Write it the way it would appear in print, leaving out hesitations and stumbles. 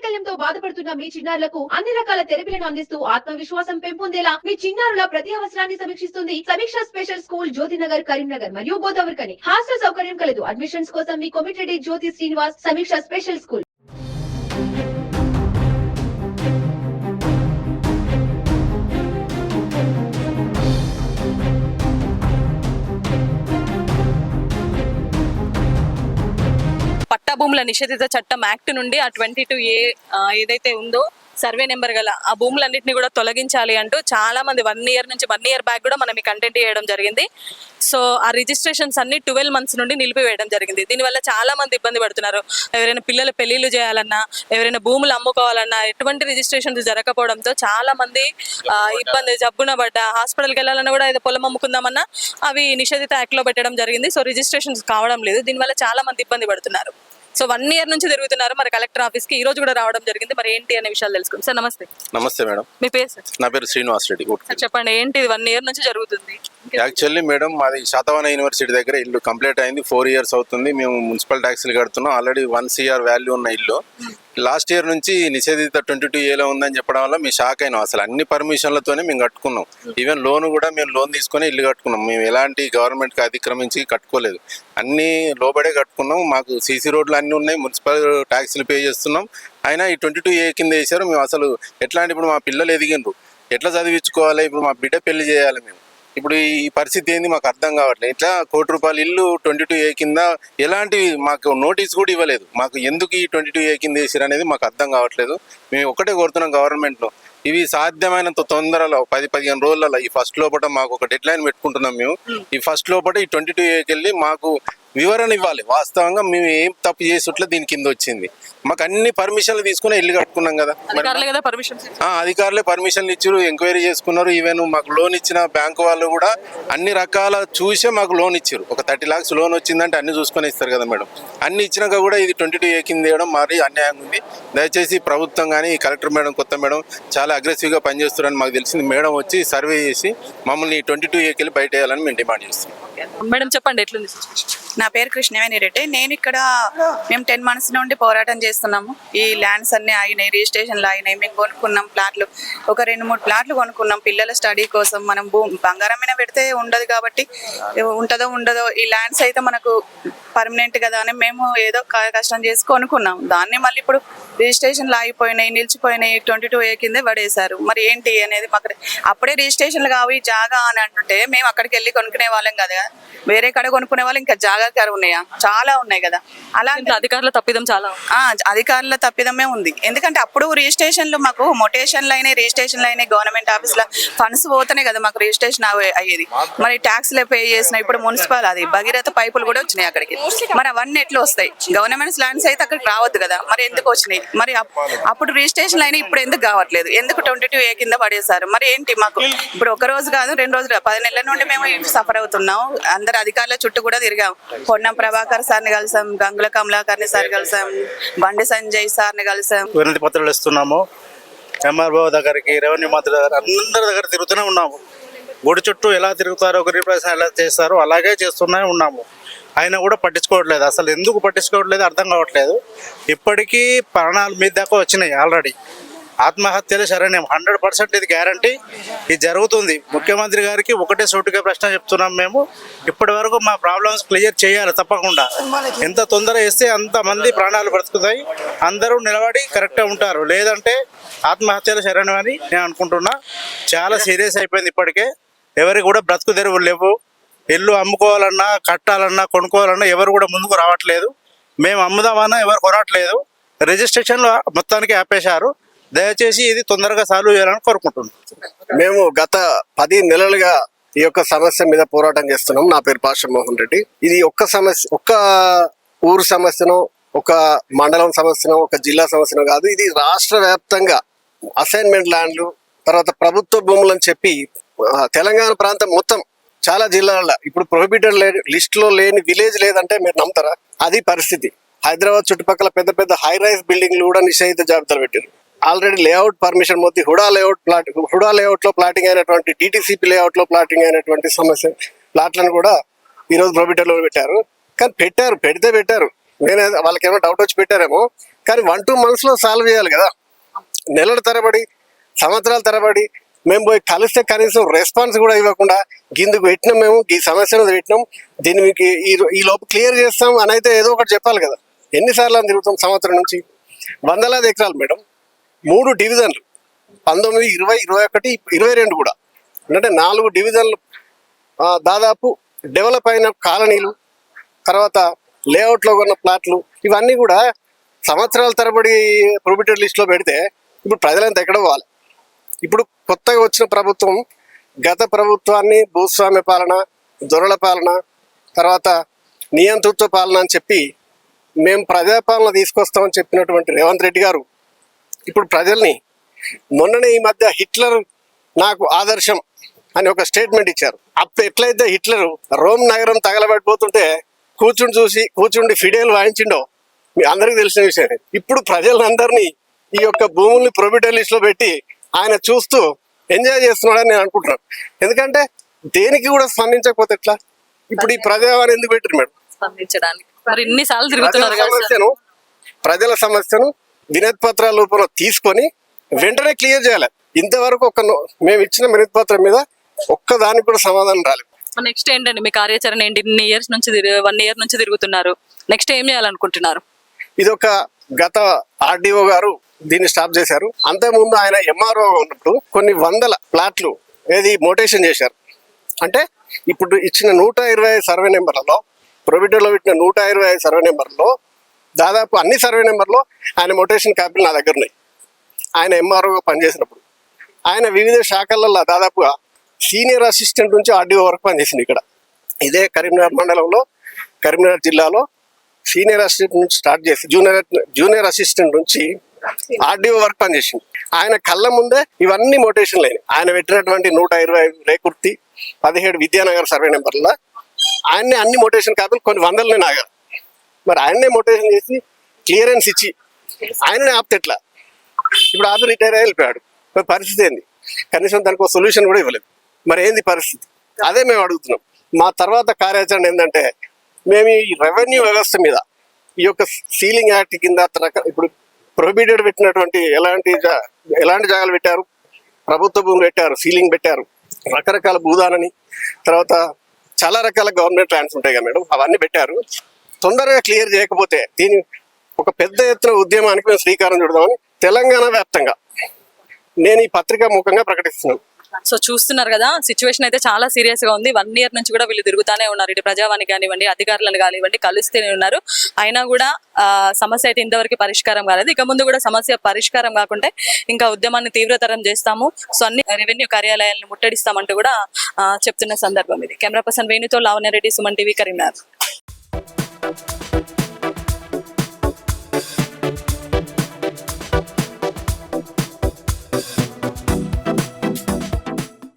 అంగవైకల్యంతో బాధపడుతున్న మీ చిన్నారులకు అన్ని రకాల థెరపీలను అందిస్తూ ఆత్మవిశ్వాసం పెంపొందేలా మీ చిన్నారుల ప్రతి అవసరాన్ని సమీక్షిస్తుంది సమీక్ష స్పెషల్ స్కూల్ జ్యోతినగర్, కరీంనగర్ మరియు గోదావరికని. హాస్టల్ సౌకర్యం కలదు. అడ్మిషన్స్ కోసం మీ కొమిటెడ్ జ్యోతి శ్రీనివాస్ సమీక్ష స్పెషల్ స్కూల్. పట్టా భూముల నిషేధిత చట్టం యాక్ట్ నుండి ఆ 22A ఏదైతే ఉందో సర్వే నెంబర్ గల ఆ భూములన్నింటినీ కూడా తొలగించాలి అంటూ చాలా మంది 1 ఇయర్ బ్యాక్ కూడా మనం ఈ కంటెంట్ చేయడం జరిగింది. సో ఆ రిజిస్ట్రేషన్స్ అన్ని 12 months నుండి నిలిపివేయడం జరిగింది. దీనివల్ల చాలా మంది ఇబ్బంది పడుతున్నారు. ఎవరైనా పిల్లల పెళ్లిళ్ళు చేయాలన్నా, ఎవరైనా భూములు అమ్ముకోవాలన్నా ఎటువంటి రిజిస్ట్రేషన్స్ జరగకపోవడంతో చాలా మంది ఇబ్బంది, జబ్బున పడ్డ, హాస్పిటల్కి వెళ్ళాలన్నా కూడా ఏదో పొలం అమ్ముకుందామన్నా అవి నిషేధిత యాక్ట్లో పెట్టడం జరిగింది. సో రిజిస్ట్రేషన్స్ కావడం లేదు. దీనివల్ల చాలా మంది ఇబ్బంది పడుతున్నారు. సో 1 year నుంచి తిరుగుతున్నారు మరి కలెక్టర్ ఆఫీస్ కి. ఈ రోజు కూడా రావడం జరిగింది. మరి ఏంటి అనే విషయాలు తెలుసుకుందాం. సార్ నమస్తే. నమస్తే మేడం. మీ పేరు సార్? నా పేరు శ్రీనివాస్ రెడ్డి. చెప్పండి, ఏంటి 1 year నుంచి జరుగుతుంది? యాక్చువల్లీ మేడం మాది శాతవాహన యూనివర్సిటీ దగ్గర ఇల్లు కంప్లీట్ అయింది. 4 years అవుతుంది. మేము మున్సిపల్ ట్యాక్స్లు కడుతున్నాం. ఆల్రెడీ 1 CR వాల్యూ ఉన్న ఇల్లు లాస్ట్ ఇయర్ నుంచి నిషేధిత 22A ఉందని చెప్పడం వల్ల మేము షాక్ అయినాం. అసలు అన్ని పర్మిషన్లతోనే మేము కట్టుకున్నాం. ఈవెన్ లోన్ కూడా మేము లోన్ తీసుకొని ఇల్లు కట్టుకున్నాం. మేము ఎలాంటి గవర్నమెంట్కి అతిక్రమించి కట్టుకోలేదు. అన్నీ లోబడే కట్టుకున్నాం. మాకు సీసీ రోడ్లు అన్నీ ఉన్నాయి. మున్సిపల్ ట్యాక్స్లు పే చేస్తున్నాం. అయినా ఈ 22A కింద వేసారు. మేము అసలు ఎట్లాంటి ఇప్పుడు మా పిల్లలు ఎదిగినరు, ఎట్లా చదివించుకోవాలి, ఇప్పుడు మా బిడ్డ పెళ్లి చేయాలి, మేము ఇప్పుడు ఈ పరిస్థితి ఏంది మాకు అర్థం కావట్లేదు. ఇట్లా ₹1,00,00,000 ఇల్లు 22A కింద ఎలాంటి మాకు నోటీస్ కూడా ఇవ్వలేదు. మాకు ఎందుకు ఈ 22A కింద వేసారు అనేది మాకు అర్థం కావట్లేదు. మేము ఒకటే కోరుతున్నాం గవర్నమెంట్లో, ఇవి సాధ్యమైనంత తొందరలో 10-15 రోజులలో ఈ ఫస్ట్ లోపల మాకు ఒక డెడ్ లైన్ పెట్టుకుంటున్నాం. మేము ఈ ఫస్ట్ లోపల ఈ 22Aకి వెళ్ళి మాకు వివరణ ఇవ్వాలి. వాస్తవంగా మేము ఏం తప్పు చేసినట్లు దీని కింద వచ్చింది. మాకు అన్ని పర్మిషన్లు తీసుకుని ఇల్లు కట్టుకున్నాం కదా. అధికారులే పర్మిషన్లు ఇచ్చారు, ఎంక్వైరీ చేసుకున్నారు. ఈవెన్ మాకు లోన్ ఇచ్చిన బ్యాంకు వాళ్ళు కూడా అన్ని రకాల చూసే మాకు లోన్ ఇచ్చారు. ఒక 30 lakhs లోన్ వచ్చిందంటే అన్ని చూసుకొని ఇస్తారు కదా మేడం. అన్ని ఇచ్చినాక కూడా ఇది 22A కింద వేయడం మరీ అన్యాయం ఉంది. దయచేసి ప్రభుత్వం కానీ కలెక్టర్ మేడం, కొత్త మేడం చాలా అగ్రెసివ్గా పనిచేస్తున్నారని మాకు తెలిసింది. మేడం వచ్చి సర్వే చేసి మమ్మల్ని 22Aకి వెళ్ళి బయట వేయాలని మేము డిమాండ్ చేస్తున్నాం. మేడం చెప్పండి, ఎట్లుంది? నా పేరు కృష్ణవేణి రెడ్డి. నేను ఇక్కడ మేము 10 months నుండి పోరాటం చేస్తున్నాము. ఈ ల్యాండ్స్ అన్నీ ఆగినాయి, రిజిస్ట్రేషన్లు ఆగినాయి. మేము కొనుక్కున్నాం ప్లాట్లు, ఒక 2-3 ప్లాట్లు కొనుక్కున్నాం పిల్లల స్టడీ కోసం. మనం బంగారం మీద పెడితే ఉండదు కాబట్టి ఉంటుందో ఉండదో, ఈ ల్యాండ్స్ అయితే మనకు పర్మనెంట్ కదా అని మేము ఏదో కష్టం చేసి కొనుక్కున్నాం. దాన్ని మళ్ళీ ఇప్పుడు రిజిస్ట్రేషన్లు ఆగిపోయినాయి, నిలిచిపోయినాయి, 22A కిందే పడేశారు. మరి ఏంటి అనేది మాకు అప్పుడే రిజిస్ట్రేషన్లు కావి జాగా అని అంటుంటే మేము అక్కడికి వెళ్ళి కొనుక్కునే వాళ్ళం కదా. వేరే కడ కొనుక్కునే వాళ్ళు ఇంకా జాగా ఉన్నాయా, చాలా ఉన్నాయి కదా. అలా అధికారుల తప్పిదం చాలా, అధికారుల తప్పిదమే ఉంది. ఎందుకంటే అప్పుడు రిజిస్ట్రేషన్లు మాకు మొటేషన్లు అయినాయి, రిజిస్ట్రేషన్లు అయినాయి. గవర్నమెంట్ ఆఫీస్లో ఫండ్స్ పోతేనే కదా మాకు రిజిస్ట్రేషన్ అయ్యేది. మరి ట్యాక్స్లే పే చేసిన. ఇప్పుడు మున్సిపల్ అది భగీరథ పైపులు కూడా వచ్చినాయి అక్కడికి. మరి అవన్నీ ఎట్లా వస్తాయి? గవర్నమెంట్ ల్యాండ్స్ అయితే అక్కడికి రావద్దు కదా. మరి ఎందుకు వచ్చినాయి? మరి అప్పుడు రిజిస్ట్రేషన్లు అయినా ఇప్పుడు ఎందుకు కావట్లేదు? ఎందుకు 22A కింద పడేశారు? మరి ఏంటి మాకు ఇప్పుడు ఒక రోజు కాదు 2 రోజులు 10 నెలల నుండి మేము సఫర్ అవుతున్నాం. అందరు అధికారుల చుట్టూ కూడా తిరిగాం. పొన్నం ప్రభాకర్ సార్ని కలిసాం, గంగుల కమలాకర్ని సార్ కలిసాం, బండి సంజయ్ సార్ని కలిసాం. వినతి పత్రాలు ఇస్తున్నాము. MRO దగ్గరికి, రెవెన్యూ మంత్రి దగ్గర, అందరి దగ్గర తిరుగుతూనే ఉన్నాము. గుడి చుట్టూ ఎలా తిరుగుతారో, రిప్రజెంటేషన్ ఎలా చేస్తారో అలాగే చేస్తూనే ఉన్నాము. ఆయన కూడా పట్టించుకోవట్లేదు. అసలు ఎందుకు పట్టించుకోవట్లేదు అర్థం కావట్లేదు. ఇప్పటికీ ప్రాణాల మీద దాకా వచ్చినాయి. ఆల్రెడీ ఆత్మహత్యలు శరణ్యం 100% ఇది గ్యారంటీ. ఇది జరుగుతుంది. ముఖ్యమంత్రి గారికి ఒకటే సూటిగా ప్రశ్న చెప్తున్నాం మేము. ఇప్పటి వరకు మా ప్రాబ్లమ్స్ క్లియర్ చేయాలి తప్పకుండా. ఎంత తొందర వేస్తే అంతమంది ప్రాణాలు బ్రతుకుతాయి. అందరూ నిలబడి కరెక్ట్గా ఉంటారు. లేదంటే ఆత్మహత్యలు శరణ్యం అని నేను అనుకుంటున్నా. చాలా సీరియస్ అయిపోయింది. ఇప్పటికే ఎవరికి కూడా బ్రతుకు తెరువులు లేవు. ఇల్లు అమ్ముకోవాలన్నా, కట్టాలన్నా, కొనుక్కోవాలన్నా ఎవరు కూడా ముందుకు రావట్లేదు. మేము అమ్ముదామన్నా ఎవరు కొనట్లేదు. రిజిస్ట్రేషన్లు మొత్తానికి ఆపేశారు. దయచేసి ఇది తొందరగా సాల్వ్ చేయాలని కోరుకుంటున్నాం. మేము గత 10 నెలలుగా ఈ యొక్క సమస్య మీద పోరాటం చేస్తున్నాం. నా పేరు పాషా మోహన్ రెడ్డి. ఇది ఒక్క సమస్య, ఒక్క ఊరు సమస్యను, ఒక మండలం సమస్యను, ఒక జిల్లా సమస్యను కాదు. ఇది రాష్ట్ర వ్యాప్తంగా అసైన్మెంట్ ల్యాండ్లు, తర్వాత ప్రభుత్వ భూములని చెప్పి తెలంగాణ ప్రాంతం మొత్తం చాలా జిల్లాల్లో ఇప్పుడు ప్రొహిబిటెడ్ లిస్ట్ లో లేని విలేజ్ లేదంటే మీరు నమ్ముతారా? అది పరిస్థితి. హైదరాబాద్ చుట్టుపక్కల పెద్ద పెద్ద హై రైజ్ బిల్డింగ్లు కూడా నిషేధిత జాబితాలు పెట్టారు. ఆల్రెడీ లేఅవుట్ పర్మిషన్ మొత్తి హుడా లేఅవుట్ లో ప్లాటింగ్ అయినటువంటి, DTCP లేఅవుట్ లో ప్లాటింగ్ అయినటువంటి సమస్య ప్లాట్లను కూడా ఈరోజు ప్రొహిబిటెడ్ లో పెట్టారు. కానీ పెట్టారు, పెడితే పెట్టారు. నేనే వాళ్ళకి ఏమో డౌట్ వచ్చి పెట్టారేమో. కానీ 1-2 months లో సాల్వ్ చేయాలి కదా. నెలల తరబడి సంవత్సరాల తరబడి మేము పోయి కలిస్తే కనీసం రెస్పాన్స్ కూడా ఇవ్వకుండా గిందుకు పెట్టినాం, మేము ఈ సమస్యను పెట్టినాం, దీన్ని మీకు ఈ లోపు క్లియర్ చేస్తాం అని అయితే ఏదో ఒకటి చెప్పాలి కదా. ఎన్నిసార్లు అని తిరుగుతాం సంవత్సరం నుంచి? వందలాది ఎకరాలు మేడం, 3 డివిజన్లు, 19, 20, 21, 22 కూడా, అంటే 4 డివిజన్లు, దాదాపు డెవలప్ అయిన కాలనీలు, తర్వాత లేఅవుట్లో ఉన్న ప్లాట్లు, ఇవన్నీ కూడా సంవత్సరాల తరబడి ప్రొహిబిటెడ్ లిస్ట్లో పెడితే ఇప్పుడు ప్రజలంతా ఎక్కడ పోవాలి? ఇప్పుడు కొత్తగా వచ్చిన ప్రభుత్వం గత ప్రభుత్వాన్ని భూస్వామ్య పాలన, దొరల పాలన, తర్వాత నియంతృత్వ పాలన అని చెప్పి మేము ప్రజాపాలన తీసుకొస్తామని చెప్పినటువంటి రేవంత్ రెడ్డి గారు ఇప్పుడు ప్రజల్ని మొన్ననే ఈ మధ్య హిట్లర్ నాకు ఆదర్శం అని ఒక స్టేట్మెంట్ ఇచ్చారు. అప్పుడు ఎట్లయితే హిట్లర్ రోమ్ నగరం తగలబడిపోతుంటే కూర్చుండి ఫిడేల్ వాయించిండో మీ అందరికీ తెలిసిన విషయం. ఇప్పుడు ప్రజలందరినీ ఈ యొక్క భూముల్ని ప్రొహిబిటెడ్ లిస్ట్ లో పెట్టి ఆయన చూస్తూ ఎంజాయ్ చేస్తున్నాడని నేను అనుకుంటున్నాను. ఎందుకంటే దేనికి కూడా స్పందించకపోతే ఎట్లా? ఇప్పుడు ఈ ప్రజావాణి ఎందుకు పెట్టారు మేడం? స్పందించడానికి మరి ఇన్నిసార్లు తిరుగుతున్నారు కదా సార్. ప్రజల సమస్యను వినతి పత్రాల రూపంలో తీసుకొని వెంటనే క్లియర్ చేయాలి. ఇంతవరకు మేము ఇచ్చిన వినతి పత్రం మీద ఒక్కదానికి కూడా సమాధానం రాలేదు. నెక్స్ట్ ఏంటండి మీ కార్యాచరణ ఏంటి? 1 year నుంచి తిరుగుతున్నారు, నెక్స్ట్ ఏం చేయాలనుకుంటున్నారు? ఇది ఒక గత ఆర్డీఓ గారు దీన్ని స్టాప్ చేశారు. అంతకుముందు ఆయన ఎంఆర్ఓ ఉన్నప్పుడు కొన్ని వందల ప్లాట్లు మోటేషన్ చేశారు. అంటే ఇప్పుడు ఇచ్చిన 125 సర్వే నెంబర్లలో, ప్రొహిబిటెడ్లో పెట్టిన 125 సర్వే నెంబర్లో దాదాపు అన్ని సర్వే నెంబర్లో ఆయన మోటేషన్ కాపీలు నా దగ్గర ఉన్నాయి. ఆయన ఎంఆర్ఓగా పనిచేసినప్పుడు ఆయన వివిధ శాఖలలో దాదాపుగా సీనియర్ అసిస్టెంట్ నుంచి ఆర్డీఓ వరకు పనిచేసింది. ఇక్కడ ఇదే కరీంనగర్ మండలంలో, కరీంనగర్ జిల్లాలో సీనియర్ అసిస్టెంట్ నుంచి స్టార్ట్ చేసి జూనియర్ అసిస్టెంట్ నుంచి ఆర్డీఓ వరకు పనిచేసింది. ఆయన కళ్ళ ముందే ఇవన్నీ మోటేషన్లు అయినాయి. ఆయన పెట్టినటువంటి 125 రేకుర్తి, 17 విద్యానగర్ సర్వే నెంబర్లో ఆయన్నే అన్ని మోటేషన్ కాపీలు కొన్ని వందలనే నాగారు. మరి ఆయన్నే మోటేషన్ చేసి క్లియరెన్స్ ఇచ్చి ఆయననే ఆపితే ఎట్లా? ఇప్పుడు ఆపి రిటైర్ అయ్యి వెళ్ళిపోయాడు. మరి పరిస్థితి ఏంది? కనీసం దానికి ఒక సొల్యూషన్ కూడా ఇవ్వలేదు. మరి ఏంది పరిస్థితి? అదే మేము అడుగుతున్నాం. మా తర్వాత కార్యాచరణ ఏంటంటే, మేము ఈ రెవెన్యూ వ్యవస్థ మీద ఈ యొక్క సీలింగ్ యాక్ట్ కింద ఇప్పుడు ప్రొహిబిటెడ్ పెట్టినటువంటి ఎలాంటి జాగాలు పెట్టారు, ప్రభుత్వ భూములు పెట్టారు, సీలింగ్ పెట్టారు, రకరకాల భూదానని, తర్వాత చాలా రకాల గవర్నమెంట్ ల్యాండ్స్ ఉంటాయి కదా మేడం, అవన్నీ పెట్టారు. తొందరగా క్లియర్ చేయకపోతే దీని ఒక పెద్ద ఎత్తున ఉద్యమానికి మేము శ్రీకారం చుడదామని తెలంగాణ వ్యాప్తంగా నేను ఈ పత్రికా ముఖంగా ప్రకటిస్తున్నాను. సో చూస్తున్నారు కదా, సిచ్యువేషన్ అయితే చాలా సీరియస్ గా ఉంది. 1 year నుంచి కూడా వీళ్ళు తిరుగుతానే ఉన్నారు. ఇటు ప్రజావాణి కానివ్వండి, అధికారులను కానివ్వండి, కలుస్తూనే ఉన్నారు. అయినా కూడా సమస్య అయితే ఇంతవరకు పరిష్కారం కాలేదు. ఇక ముందు కూడా సమస్య పరిష్కారం కాకుంటే ఇంకా ఉద్యమాన్ని తీవ్రతరం చేస్తాము. సో అన్ని రెవెన్యూ కార్యాలయాలను ముట్టడిస్తామంటూ కూడా చెప్తున్న సందర్భం ఇది. కెమెరా పర్సన్ వేణుతో లావణ్య రెడ్డి, సుమన్ టీవీ, కరీంనగర్.